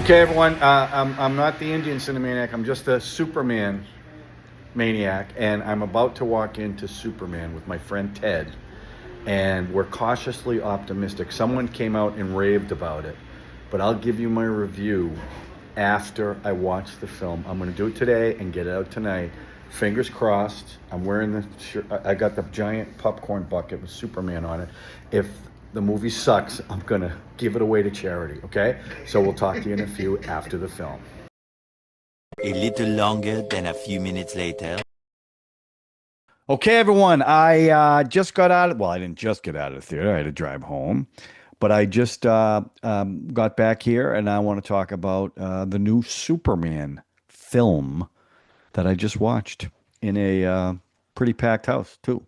Okay, everyone. I'm not the Indian Cine-MANIAC. I'm just a Superman maniac, and I'm about to walk into Superman with my friend Ted, and we're cautiously optimistic. Someone came out and raved about it, but I'll give you my review after I watch the film. I'm going to do it today and get it out tonight. Fingers crossed. I'm wearing the shirt. I got the giant popcorn bucket with Superman on it. If the movie sucks, I'm going to give it away to charity, okay? So we'll talk to you in a few after the film. A little longer than a few minutes later. Okay, everyone. I just got out of, well, I didn't just get out of the theater. I had to drive home. But I just got back here and I want to talk about the new Superman film that I just watched in a pretty packed house, too.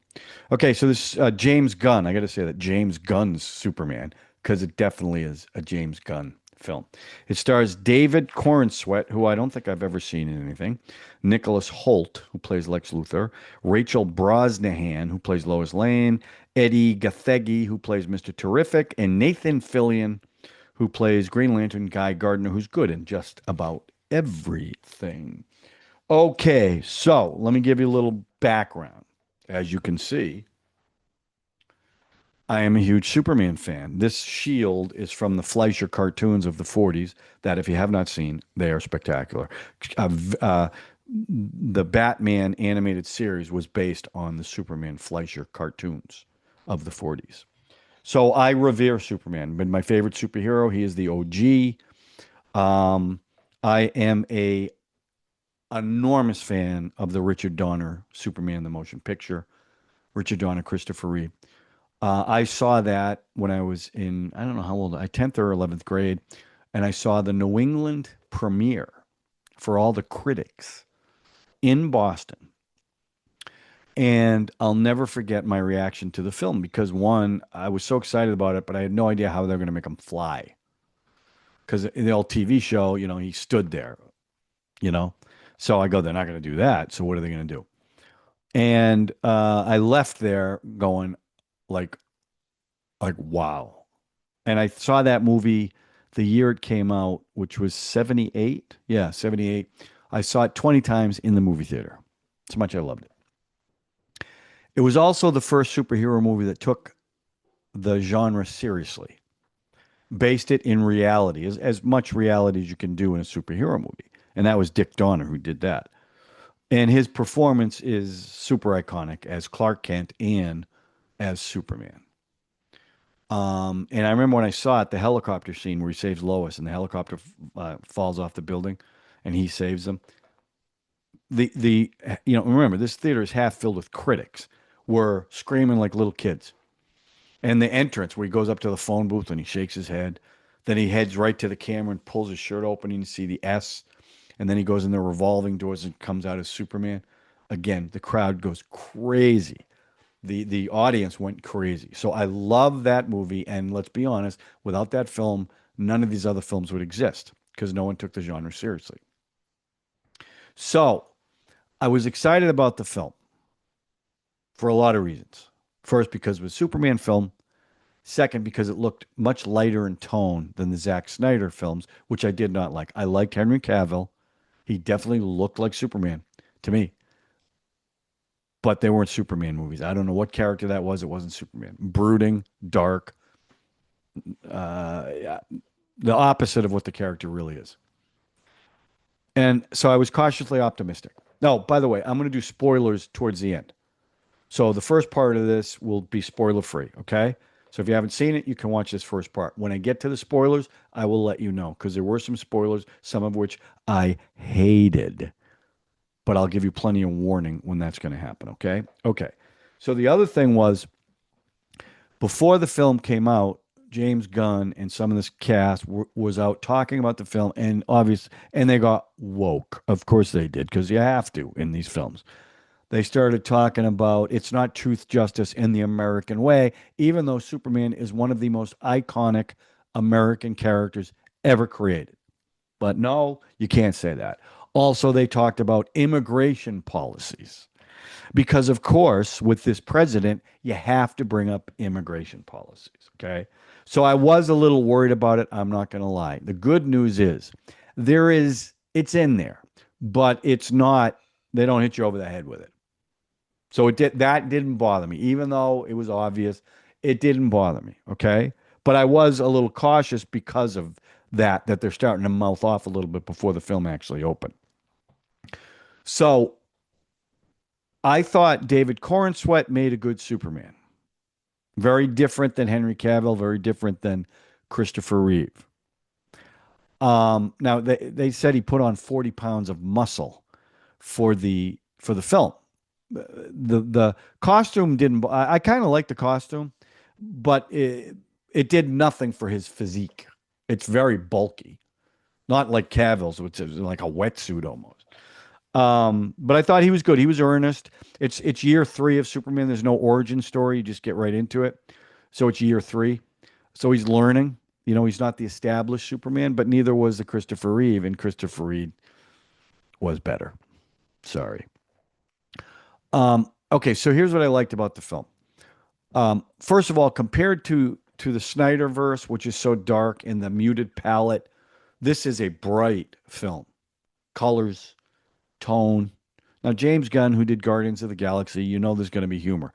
Okay, so this James Gunn, I got to say that James Gunn's Superman, because it definitely is a James Gunn film. It stars David Cornswet, who I don't think I've ever seen in anything, Nicholas Hoult, who plays Lex Luthor, Rachael Brosnahan, who plays Lois Lane, Eddie Gathegi, who plays Mr. Terrific, and Nathan Fillion, who plays Green Lantern Guy Gardner, who's good in just about everything. Okay, so let me give you a little background. As you can see, I am a huge Superman fan. This shield is from the Fleischer cartoons of the 40s that, if you have not seen, they are spectacular. The Batman animated series was based on the Superman Fleischer cartoons of the 40s. So I revere Superman. Been my favorite superhero. He is the OG. I am a enormous fan of the Richard Donner Superman the Motion Picture. Richard Donner, Christopher Reeve. I saw that when I was in, I don't know how old, 10th or 11th grade, and I saw the New England premiere for all the critics in Boston. And I'll never forget my reaction to the film because, one, I was so excited about it, but I had no idea how they're going to make him fly. Because in the old TV show, he stood there, So I go, they're not going to do that. So what are they going to do? And I left there going like, wow. And I saw that movie the year it came out, which was 78. Yeah, 78. I saw it 20 times in the movie theater. That's how much I loved it. It was also the first superhero movie that took the genre seriously, based it in reality, as much reality as you can do in a superhero movie. And that was Dick Donner who did that. And his performance is super iconic as Clark Kent and as Superman. And I remember when I saw it, the helicopter scene where he saves Lois and the helicopter falls off the building and he saves them. Remember, this theater is half filled with critics. Were screaming like little kids. And the entrance where he goes up to the phone booth and he shakes his head. Then he heads right to the camera and pulls his shirt open and you see the S. And then he goes in the revolving doors and comes out as Superman. Again, the crowd goes crazy. The audience went crazy. So I love that movie. And let's be honest, without that film, none of these other films would exist because no one took the genre seriously. So I was excited about the film for a lot of reasons. First, because it was a Superman film. Second, because it looked much lighter in tone than the Zack Snyder films, which I did not like. I liked Henry Cavill. He definitely looked like Superman to me. But they weren't Superman movies. I don't know what character that was. It wasn't Superman. Brooding, dark, the opposite of what the character really is. And so I was cautiously optimistic. No, by the way, I'm going to do spoilers towards the end. So the first part of this will be spoiler free, okay? So if you haven't seen it, you can watch this first part. When I get to the spoilers, I will let you know because there were some spoilers, some of which I hated. But I'll give you plenty of warning when that's going to happen, okay? Okay. So the other thing was, before the film came out, James Gunn and some of this cast was out talking about the film, and they got woke. Of course they did, because you have to in these films. They started talking about it's not truth, justice, in the American way, even though Superman is one of the most iconic American characters ever created. But no, you can't say that. Also, they talked about immigration policies. Because, of course, with this president, you have to bring up immigration policies. Okay. So I was a little worried about it. I'm not going to lie. The good news is it's in there, but it's not, they don't hit you over the head with it. So that didn't bother me, even though it was obvious. It didn't bother me. Okay. But I was a little cautious because of that they're starting to mouth off a little bit before the film actually opened. So I thought David Cornswet made a good Superman. Very different than Henry Cavill, very different than Christopher Reeve. Now they said he put on 40 pounds of muscle for the film. The costume didn't. I kind of like the costume, but it did nothing for his physique. It's very bulky, not like Cavill's, which is like a wetsuit almost. But I thought he was good. He was earnest. It's year 3 of Superman. There's no origin story. You just get right into it. So it's year 3. So he's learning. You know, he's not the established Superman, but neither was the Christopher Reeve, and Christopher Reeve was better. Sorry. Okay, so here's what I liked about the film. First of all, compared to the Snyderverse, which is so dark in the muted palette, this is a bright film. Colors, tone. Now, James Gunn, who did Guardians of the Galaxy, you know there's going to be humor.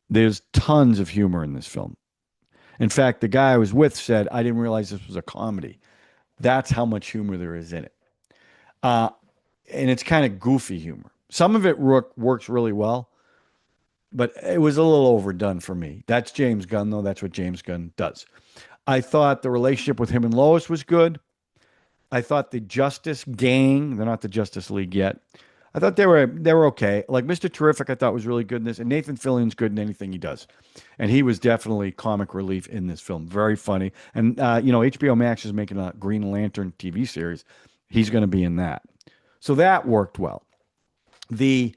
There's tons of humor in this film. In fact, the guy I was with said, I didn't realize this was a comedy. That's how much humor there is in it. And it's kind of goofy humor. Some of it works really well, but it was a little overdone for me. That's James Gunn, though. That's what James Gunn does. I thought the relationship with him and Lois was good. I thought the Justice Gang, they're not the Justice League yet. I thought they were okay. Like Mr. Terrific, I thought was really good in this, and Nathan Fillion's good in anything he does, and he was definitely comic relief in this film. Very funny, and HBO Max is making a Green Lantern TV series. He's going to be in that, so that worked well. The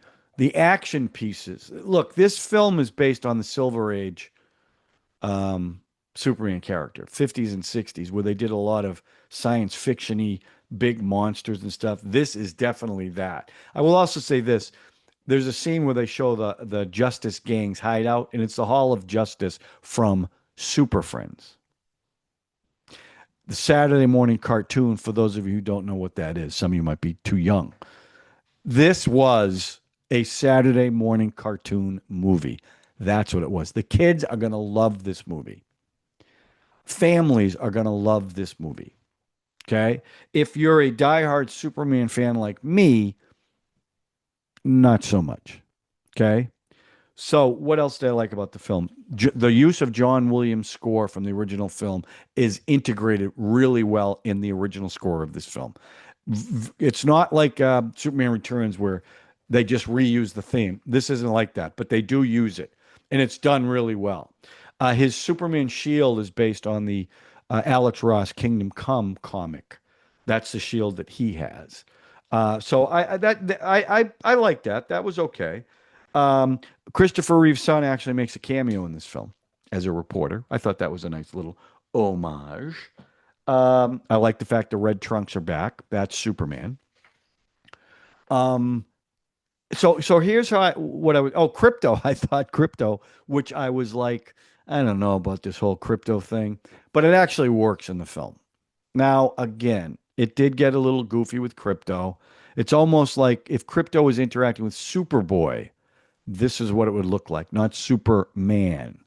action pieces. Look, this film is based on the Silver Age Superman character, 50s and 60s, where they did a lot of science fiction-y big monsters and stuff. This is definitely that. I will also say this. There's a scene where they show the Justice Gang's hideout, and it's the Hall of Justice from Super Friends. The Saturday morning cartoon, for those of you who don't know what that is, some of you might be too young. This was a Saturday morning cartoon movie. That's what it was. The kids are going to love this movie. Families are going to love this movie. Okay? If you're a diehard Superman fan like me, not so much. Okay? So what else did I like about the film? The use of John Williams' score from the original film is integrated really well in the original score of this film. It's not like Superman Returns where they just reuse the theme. This isn't like that, but they do use it, and it's done really well. His Superman shield is based on the Alex Ross Kingdom Come comic. That's the shield that he has. So I like that. That was okay. Christopher Reeve's son actually makes a cameo in this film as a reporter. I thought that was a nice little homage. I like the fact the red trunks are back. That's Superman. So here's Crypto. I thought Crypto, which I was like, I don't know about this whole crypto thing, but it actually works in the film. Now, again, it did get a little goofy with Crypto. It's almost like if Crypto was interacting with Superboy, this is what it would look like, not Superman.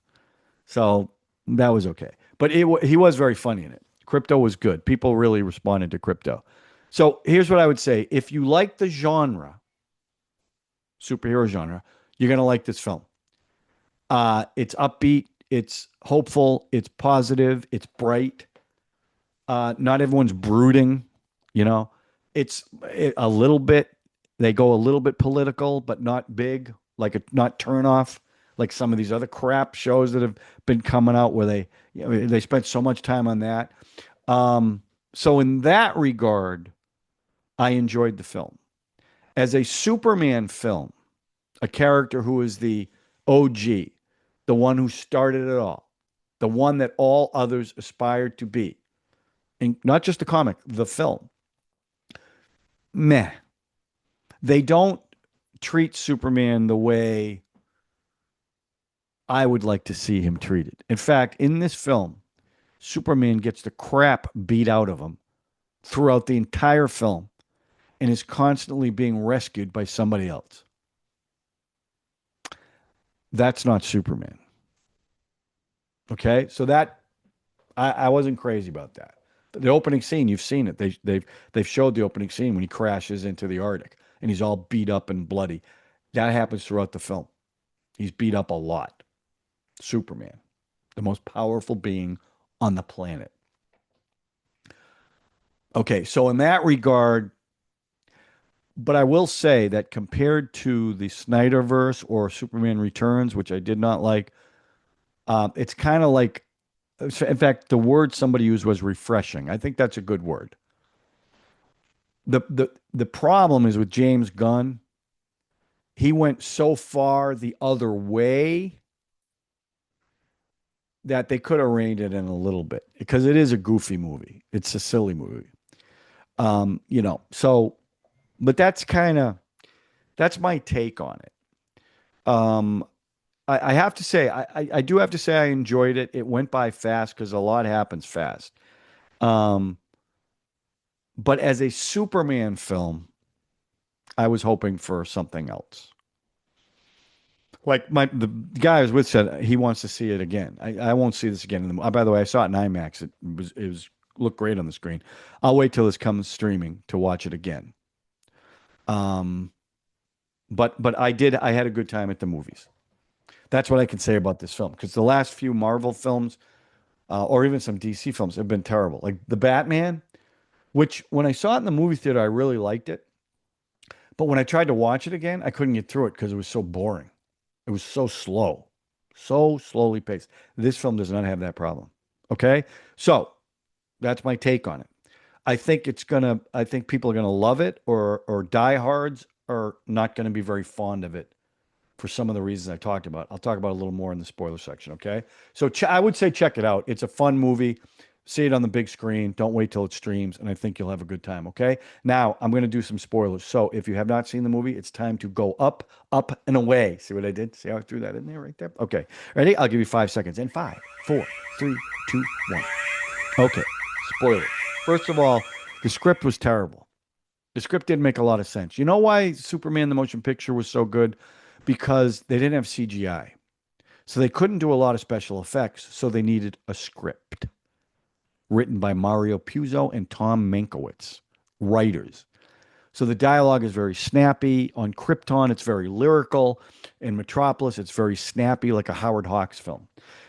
So that was okay. But he was very funny in it. Crypto was good. People really responded to Crypto. So here's what I would say. If you like the genre, superhero genre, you're going to like this film. It's upbeat. It's hopeful. It's positive. It's bright. Not everyone's brooding. It's a little bit, they go a little bit political, but not big, not turn off, like some of these other crap shows that have been coming out where they spent so much time on that. So in that regard, I enjoyed the film. As a Superman film, a character who is the OG, the one who started it all, the one that all others aspired to be, and not just the comic, the film. Meh. They don't treat Superman the way I would like to see him treated. In fact, in this film, Superman gets the crap beat out of him throughout the entire film and is constantly being rescued by somebody else. That's not Superman. Okay? So that I wasn't crazy about that. But the opening scene, you've seen it. They've showed the opening scene when he crashes into the Arctic and he's all beat up and bloody. That happens throughout the film. He's beat up a lot. Superman, the most powerful being on the planet. Okay, so in that regard, but I will say that compared to the Snyderverse or Superman Returns, which I did not like, it's kind of like, in fact, the word somebody used was refreshing. I think that's a good word. The problem is with James Gunn, he went so far the other way that they could have reined it in a little bit because it is a goofy movie. It's a silly movie. So, but that's my take on it. I have to say, I do have to say I enjoyed it. It went by fast because a lot happens fast. But as a Superman film, I was hoping for something else. Like the guy I was with said he wants to see it again. I won't see this again. By the way, I saw it in IMAX. It was looked great on the screen. I'll wait till this comes streaming to watch it again. But I had a good time at the movies. That's what I can say about this film because the last few Marvel films, or even some DC films, have been terrible. Like the Batman, which when I saw it in the movie theater, I really liked it. But when I tried to watch it again, I couldn't get through it because it was so boring. It was so slow, so slowly paced. This film does not have that problem. Okay, so that's my take on it. I think people are gonna love it, or diehards are not gonna be very fond of it for some of the reasons I talked about. I'll talk about it a little more in the spoiler section. Okay, so I would say check it out. It's a fun movie. See it on the big screen. Don't wait till it streams, and I think you'll have a good time. Okay, now I'm going to do some spoilers. So if you have not seen the movie, it's time to go up, up, and away. See what I did? See how I threw that in there right there? Okay, ready? I'll give you 5 seconds. In 5, 4, 3, 2, 1. Okay, spoiler. First of all, the script was terrible. The script didn't make a lot of sense. You know why Superman the Motion Picture was so good? Because they didn't have CGI. So they couldn't do a lot of special effects, so they needed a script written by Mario Puzo and Tom Mankiewicz, writers. So the dialogue is very snappy. On Krypton, it's very lyrical. In Metropolis, it's very snappy, like a Howard Hawks film.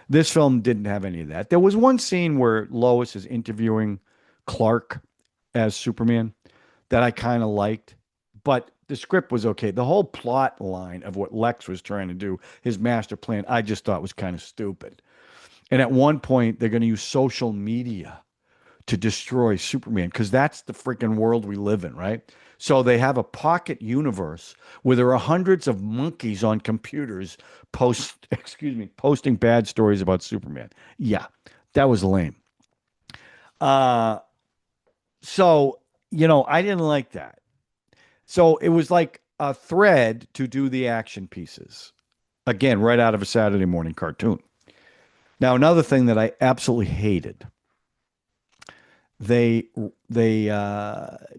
This film didn't have any of that. There was one scene where Lois is interviewing Clark as Superman that I kind of liked, but the script was okay. The whole plot line of what Lex was trying to do, his master plan, I just thought was kind of stupid. And at one point, they're going to use social media to destroy Superman because that's the freaking world we live in, right? So they have a pocket universe where there are hundreds of monkeys on computers posting bad stories about Superman. Yeah, that was lame. I didn't like that. So it was like a thread to do the action pieces. Again, right out of a Saturday morning cartoon. Now, another thing that I absolutely hated, they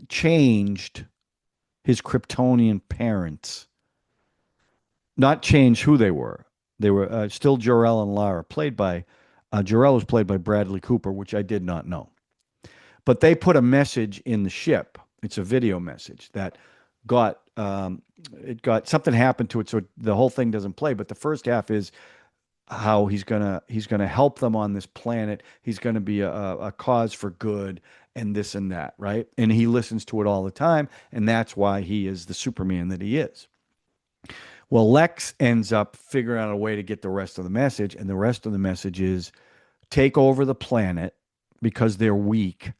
changed his Kryptonian parents. Not changed who they were. They were still Jor-El and Lara, Jor-El was played by Bradley Cooper, which I did not know. But they put a message in the ship. It's a video message that got something happened to it, so the whole thing doesn't play. But the first half is how he's gonna help them on this planet. He's gonna be a cause for good and this and that, right? And he listens to it all the time, and that's why he is the Superman that he is. Well, Lex ends up figuring out a way to get the rest of the message, and the rest of the message is take over the planet because they're weak,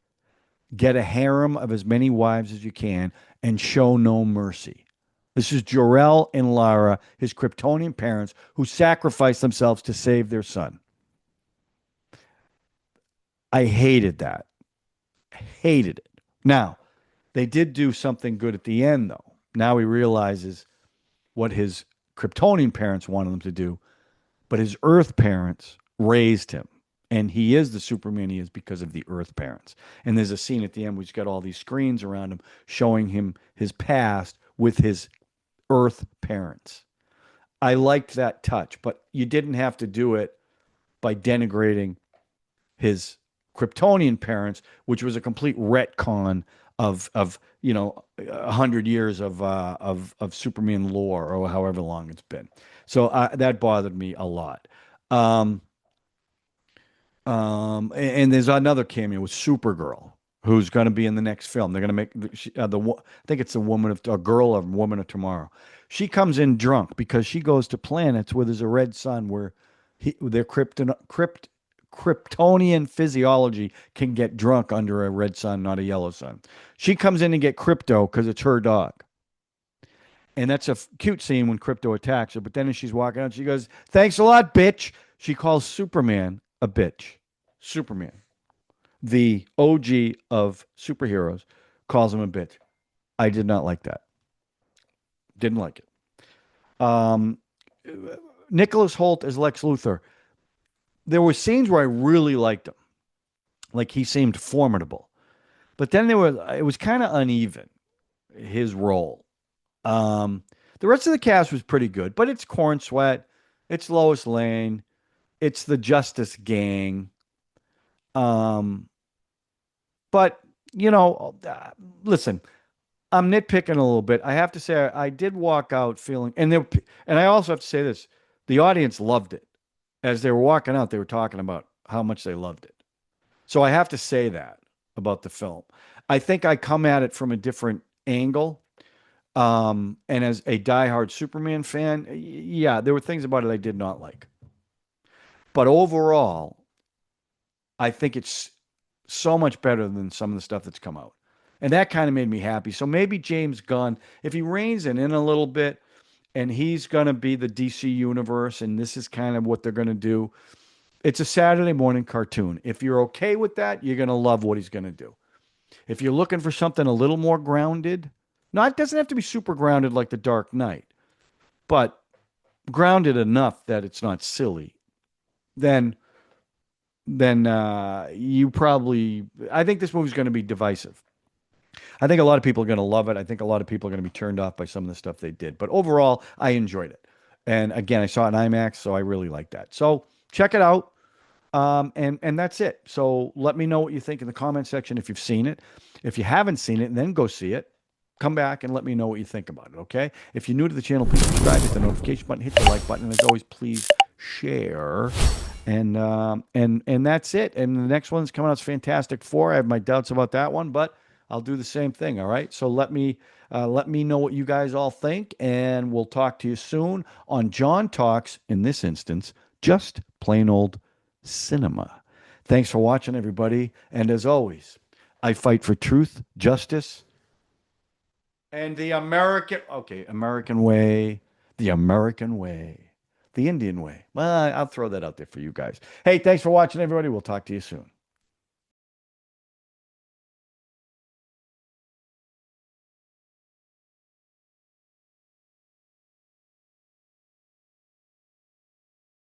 get a harem of as many wives as you can, and show no mercy. This is Jor-El and Lara, his Kryptonian parents, who sacrificed themselves to save their son. I hated that. Hated it. Now, they did do something good at the end, though. Now he realizes what his Kryptonian parents wanted him to do, but his Earth parents raised him. And he is the Superman he is because of the Earth parents. And there's a scene at the end where he's got all these screens around him showing him his past with his Earth parents. I liked that touch, but you didn't have to do it by denigrating his Kryptonian parents, which was a complete retcon of 100 years of Superman lore, or however long it's been. So that bothered me a lot. And there's another cameo with Supergirl, who's going to be in the next film. They're going to make I think it's a woman of a girl of Woman of Tomorrow. She comes in drunk because she goes to planets where there's a red sun, where their Kryptonian physiology can get drunk under a red sun, not a yellow sun. She comes in to get Krypto because it's her dog. And that's a cute scene when Krypto attacks her. But then as she's walking out, she goes, "Thanks a lot, bitch." She calls Superman a bitch. Superman, the OG of superheroes, calls him a bitch. I did not like that. Didn't like it. Nicholas Hoult as Lex Luthor. There were scenes where I really liked him. Like, he seemed formidable. But then it was kind of uneven, his role. The rest of the cast was pretty good, but it's Corenswet, it's Lois Lane, it's the Justice Gang. But listen, I'm nitpicking a little bit. I have to say I did walk out feeling, and I also have to say this: the audience loved it. As they were walking out, they were talking about how much they loved it. So I have to say that about the film. I think I come at it from a different angle. And as a diehard Superman fan, yeah, there were things about it I did not like. But overall, I think it's so much better than some of the stuff that's come out. And that kind of made me happy. So maybe James Gunn, if he reins it in a little bit, and he's going to be the DC universe, and this is kind of what they're going to do. It's a Saturday morning cartoon. If you're okay with that, you're going to love what he's going to do. If you're looking for something a little more grounded, it doesn't have to be super grounded like The Dark Knight, but grounded enough that it's not silly, then you probably, I think this movie's going to be divisive. I think a lot of people are going to love it. I think a lot of people are going to be turned off by some of the stuff they did. But overall, I enjoyed it. And again, I saw it in IMAX, so I really like that. So check it out. And that's it. So let me know what you think in the comment section if you've seen it. If you haven't seen it, then go see it. Come back and let me know what you think about it, okay? If you're new to the channel, please subscribe, hit the notification button, hit the like button, and as always, please share. And that's it. And the next one's coming out, it's Fantastic Four. I have my doubts about that one, but I'll do the same thing, all right? So let me know what you guys all think, and we'll talk to you soon on John Talks, in this instance, just plain old cinema. Thanks for watching, everybody. And as always, I fight for truth, justice, and the American way, the American way, the Indian way. Well, I'll throw that out there for you guys. Hey, thanks for watching, everybody. We'll talk to you soon.